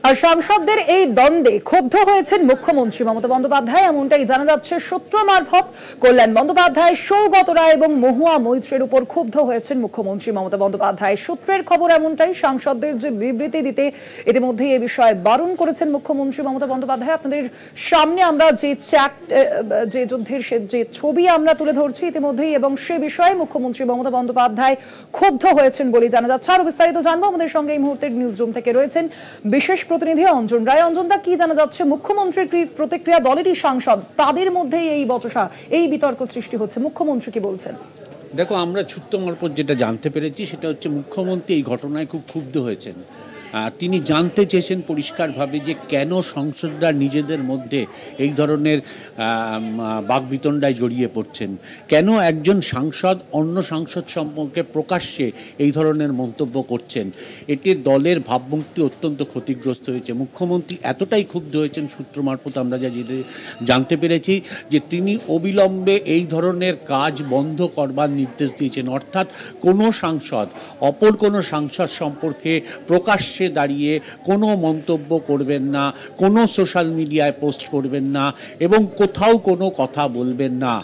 আর সাংসদদের এই দ্বন্দ্বে ক্ষুব্ধ হয়েছেন মুখ্যমন্ত্রী মমতা বন্দ্যোপাধ্যায়, এমনটাই জানা যাচ্ছে সূত্র মারফত। কল্যাণ বন্দ্যোপাধ্যায়, সৌগত রায় এবং মহুয়া মৈত্রের উপর ক্ষুব্ধ হয়েছেন মুখ্যমন্ত্রী মমতা বন্দ্যোপাধ্যায়। সূত্রের খবর এমনটাই, সাংসদদের যে বিবৃতি দিতে ইতিমধ্যেই এ বিষয়ে বারণ করেছেন মুখ্যমন্ত্রী মমতা বন্দ্যোপাধ্যায়। আপনাদের সামনে আমরা যে যে যুদ্ধের যে ছবি আমরা তুলে ধরছি ইতিমধ্যেই, এবং সে বিষয়ে মুখ্যমন্ত্রী মমতা বন্দ্যোপাধ্যায় ক্ষুব্ধ হয়েছেন বলে জানা যাচ্ছে। আরো বিস্তারিত জানবো, আমাদের সঙ্গে এই মুহূর্তের নিউজ রুম থেকে রয়েছেন বিশেষ প্রতিনিধি অঞ্জন রায়। অঞ্জনদা, কি জানা যাচ্ছে? মুখ্যমন্ত্রীর প্রতিক্রিয়া, দলেরই সাংসদ, তাদের মধ্যেই এই বচসা, এই বিতর্ক সৃষ্টি হচ্ছে, মুখ্যমন্ত্রী কি বলছেন? দেখো, আমরা সূত্র মারফত যেটা জানতে পেরেছি সেটা হচ্ছে মুখ্যমন্ত্রী এই ঘটনায় খুব ক্ষুব্ধ হয়েছেন। তিনি জানতে চেয়েছেন পরিষ্কারভাবে যে কেন সংসদরা নিজেদের মধ্যে এই ধরনের বাকবিতণ্ডায় জড়িয়ে পড়ছেন, কেন একজন সাংসদ অন্য সাংসদ সম্পর্কে প্রকাশ্যে এই ধরনের মন্তব্য করছেন। এতে দলের ভাবমূর্তি অত্যন্ত ক্ষতিগ্রস্ত হয়েছে। মুখ্যমন্ত্রী এতটাই ক্ষুব্ধ হয়েছেন, সূত্র মারফত আমরা যা জানতে পেরেছি, যে তিনি অবিলম্বে এই ধরনের কাজ বন্ধ করবার নির্দেশ দিয়েছেন। অর্থাৎ কোনো সাংসদ অপর কোনো সাংসদ সম্পর্কে প্রকাশ্যে দাঁড়িয়ে কোনো মন্তব্য করবেন না, কোনো সোশ্যাল মিডিয়ায় পোস্ট করবেন না এবং কোথাও কোনো কথা বলবেন না।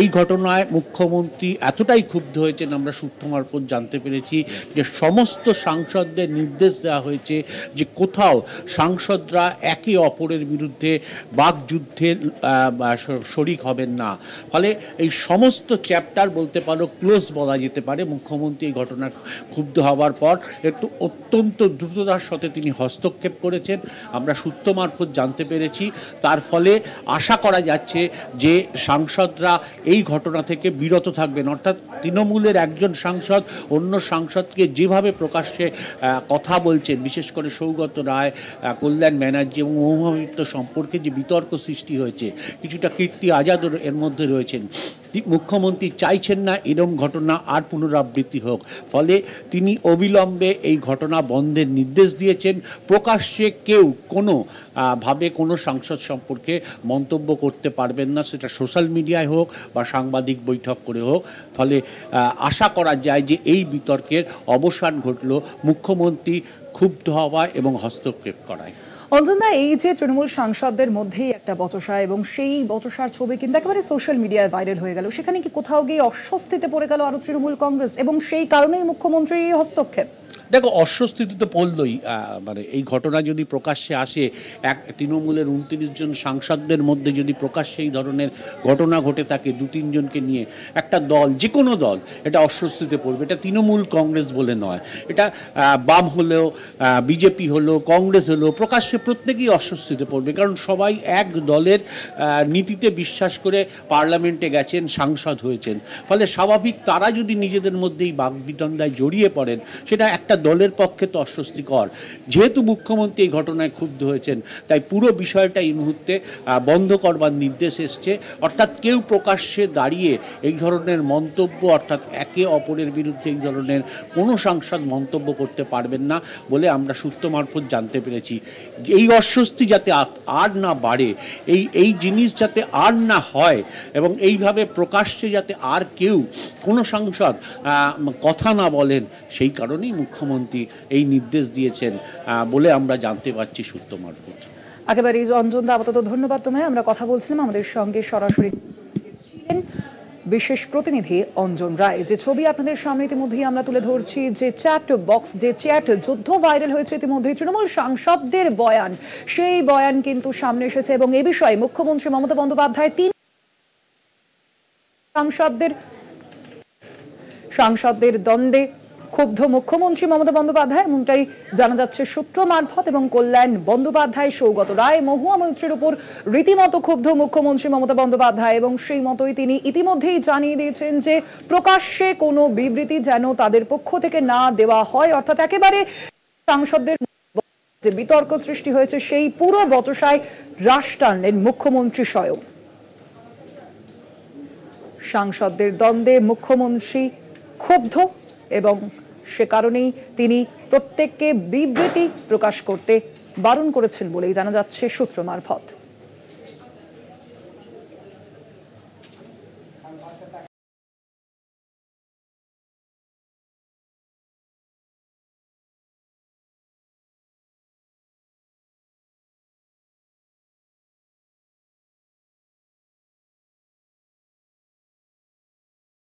এই ঘটনায় মুখ্যমন্ত্রী এতটাই ক্ষুব্ধ হয়েছেন, আমরা সূত্র মারফত জানতে পেরেছি যে সমস্ত সাংসদদের নির্দেশ দেওয়া হয়েছে যে কোথাও সাংসদরা একে অপরের বিরুদ্ধে বাকযুদ্ধের শরিক হবেন না। ফলে এই সমস্ত চ্যাপ্টার বলতে পারো ক্লোজ বলা যেতে পারে। মুখ্যমন্ত্রী এই ঘটনা ক্ষুব্ধ হওয়ার পর একটু অত্যন্ত দ্রুততার সাথে তিনি হস্তক্ষেপ করেছেন, আমরা সূত্র মারফত জানতে পেরেছি। তার ফলে আশা করা যাচ্ছে যে সাংসদরা এই ঘটনা থেকে বিরত থাকবেন। অর্থাৎ তৃণমূলের একজন সাংসদ অন্য সাংসদকে যেভাবে প্রকাশ্যে কথা বলছেন, বিশেষ করে সৌগত রায়, কল্যাণ ব্যানার্জি এবং মহুয়া মৈত্র সম্পর্কে যে বিতর্ক সৃষ্টি হয়েছে, কিছুটা কীর্তি আজাদও এর মধ্যে রয়েছেন। মুখ্যমন্ত্রী চাইছেন না এরকম ঘটনা আর পুনরাবৃত্তি হোক। ফলে তিনি অবিলম্বে এই ঘটনা বন্ধের নির্দেশ দিয়েছেন। প্রকাশ্যে কেউ ভাবে কোনো সাংসদ সম্পর্কে মন্তব্য করতে পারবেন না, সেটা সোশ্যাল মিডিয়ায় হোক বা সাংবাদিক বৈঠক করে হোক। ফলে আশা করা যায় যে এই বিতর্কের অবসান ঘটল মুখ্যমন্ত্রী ক্ষুব্ধ হওয়া এবং হস্তক্ষেপ করায়। অঞ্জনদা, এই যে তৃণমূল সাংসদদের মধ্যেই একটা বচসা, এবং সেই বচসার ছবি কিন্তু একেবারে সোশ্যাল মিডিয়ায় ভাইরাল হয়ে গেল, সেখানে কি কোথাও গিয়ে অস্বস্তিতে পড়ে গেল আরো তৃণমূল কংগ্রেস, এবং সেই কারণেই মুখ্যমন্ত্রীর হস্তক্ষেপ? দেখো, অস্বস্তিতে তো পড়লই। এই ঘটনা যদি প্রকাশ্যে আসে, তৃণমূলের 29 জন সাংসদদের মধ্যে যদি প্রকাশ্যে এই ধরনের ঘটনা ঘটে থাকে 2-3 জনকে নিয়ে, একটা দল, যে কোনো দল, এটা অস্বস্তিতে পড়বে। এটা তৃণমূল কংগ্রেস বলে নয়, এটা বাম হলেও, বিজেপি হলো, কংগ্রেস হলো, প্রকাশ্যে প্রত্যেকেই অস্বস্তিতে পড়বে। কারণ সবাই এক দলের নীতিতে বিশ্বাস করে পার্লামেন্টে গেছেন, সাংসদ হয়েছেন। ফলে স্বাভাবিক তারা যদি নিজেদের মধ্যেই বাকবিতণ্ডায় জড়িয়ে পড়েন, সেটা একটা দলের পক্ষে তো অস্বস্তিকর। যেহেতু মুখ্যমন্ত্রী এই ঘটনায় ক্ষুব্ধ হয়েছেন, তাই পুরো বিষয়টা এই মুহূর্তে বন্ধ করবার নির্দেশ এসছে। অর্থাৎ কেউ প্রকাশ্যে দাঁড়িয়ে এই ধরনের মন্তব্য, অর্থাৎ একে অপরের বিরুদ্ধে এই ধরনের কোনো সাংসদ মন্তব্য করতে পারবেন না বলে আমরা সূত্র মারফত জানতে পেরেছি। এই অস্বস্তি যাতে আর না বাড়ে, এই জিনিস যাতে আর না হয়, এবং এইভাবে প্রকাশ্যে যাতে আর কেউ কোনো সাংসদ কথা না বলেন, সেই কারণেই মুখ্যমন্ত্রী এই নির্দেশ দিয়েছেন বলে আমরা জানতে পারছি সূত্র মারফত। একেবারে অঞ্জনদা, আপাতত ধন্যবাদ তোমায়। আমরা কথা বলছিলাম, আমাদের সঙ্গে সরাসরি ছিলেন বিশেষ প্রতিনিধি অঞ্জন রায়। যে ছবি আপনাদের সামনে ইতিমধ্যেই আমরা তুলে ধরছি, যে চ্যাট বক্স, যে চ্যাট যুদ্ধ ভাইরাল হয়েছে ইতিমধ্যেই তৃণমূল সাংসদদের বয়ান, সেই বয়ান কিন্তু সামনে এসেছে, এবং এ বিষয়ে মুখ্যমন্ত্রী মমতা বন্দ্যোপাধ্যায় সাংসদদের দ্বন্দ্বে ক্ষুব্ধ মুখ্যমন্ত্রী মমতা বন্দ্যোপাধ্যায়, এমনটাই জানা যাচ্ছে সূত্র মারফত। এবং কল্যাণ বন্দ্যোপাধ্যায়, সৌগত রায়, মহুয়া মৈত্রের উপর রীতিমতো ক্ষুব্ধ মুখ্যমন্ত্রী মমতা বন্দ্যোপাধ্যায়, এবং সেই মতোই তিনি ইতিমধ্যেই জানিয়ে দিয়েছেন যে প্রকাশ্যে কোনো বিবৃতি যেন তাদের পক্ষ থেকে না দেওয়া হয়। অর্থাৎ একেবারে সাংসদদের যে বিতর্ক সৃষ্টি হয়েছে, সেই পুরো বচসায় রাশ টানলেন মুখ্যমন্ত্রী স্বয়ং। সাংসদদের দ্বন্দ্বে মুখ্যমন্ত্রী ক্ষুব্ধ, এবং সে কারণেই তিনি প্রত্যেককে বিবৃতি প্রকাশ করতে বারণ করেছেন বলেই জানা যাচ্ছে সূত্র মারফত।